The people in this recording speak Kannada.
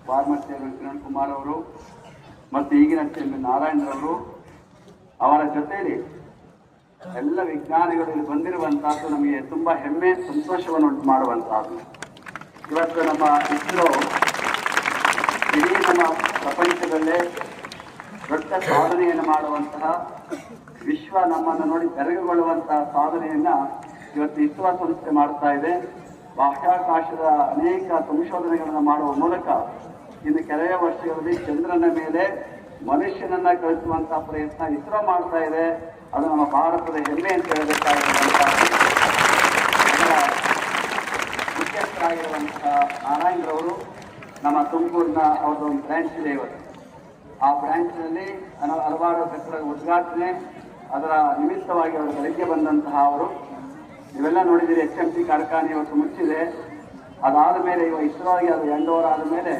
ಫಾರ್ಮರ್ ಚೇರ್ಮನ್ ಕಿರಣ್ ಕುಮಾರ್ ಅವರು ಮತ್ತು ಈಗಿನ ಚೇರ್ಮನ್ ನಾರಾಯಣರವರು, ಅವರ ಜೊತೆಯಲ್ಲಿ ಎಲ್ಲ ವಿಜ್ಞಾನಿಗಳು ಇಲ್ಲಿ ಬಂದಿರುವಂತಹದ್ದು ನಮಗೆ ತುಂಬ ಹೆಮ್ಮೆ, ಸಂತೋಷವನ್ನು ಉಂಟು ಮಾಡುವಂತಹದ್ದು. ಇವತ್ತು ನಮ್ಮ ಇಸ್ರೋ ಇಡೀ ನಮ್ಮ ಪ್ರಪಂಚದಲ್ಲೇ ದೊಡ್ಡ ಸಾಧನೆಯನ್ನು ಮಾಡುವಂತಹ, ವಿಶ್ವ ನಮ್ಮನ್ನು ನೋಡಿ ಬೆರಗುಗೊಳ್ಳುವಂತಹ ಸಾಧನೆಯನ್ನ ಇವತ್ತು ಇಸ್ರೋ ಸಂಸ್ಥೆ ಮಾಡ್ತಾ ಇದೆ. ಬಾಹ್ಯಾಕಾಶದ ಅನೇಕ ಸಂಶೋಧನೆಗಳನ್ನು ಮಾಡುವ ಮೂಲಕ ಇನ್ನು ಕೆಲವೇ ವರ್ಷಗಳಲ್ಲಿ ಚಂದ್ರನ ಮೇಲೆ ಮನುಷ್ಯನನ್ನ ಕಳಿಸುವಂತಹ ಪ್ರಯತ್ನ ಇಸ್ರೋ ಮಾಡ್ತಾ ಇದೆ. ಅದು ನಮ್ಮ ಭಾರತದ ಹೆಮ್ಮೆ ಅಂತ ಹೇಳಬೇಕಾಗಿರುವಂತಹ ಅದರ ಮುಖ್ಯಸ್ಥರಾಗಿರುವಂತಹ ನಾರಾಯಣರವರು ನಮ್ಮ ತುಮಕೂರಿನ ಅವ್ರದ್ದೊಂದು ಬ್ರಾಂಚ್ ಇದೆ ಇವತ್ತು. ಆ ಬ್ರಾಂಚ್ನಲ್ಲಿ ಹಲವಾರು ಕಟ್ಟಡಗಳ ಉದ್ಘಾಟನೆ, ಅದರ ನಿಮಿತ್ತವಾಗಿ ಅವರು ಬೆಳಗ್ಗೆ ಬಂದಂತಹ ಅವರು ನೀವೆಲ್ಲ ನೋಡಿದ್ದೀರಿ. HMT ಕಾರ್ಖಾನೆ ಇವತ್ತು ಮುಚ್ಚಿದೆ. ಅದಾದ ಮೇಲೆ ಇವಾಗ ಇಸ್ರೋ ಆಗಿ ಅದು 2 ವರ್ಷ ಆದ ಮೇಲೆ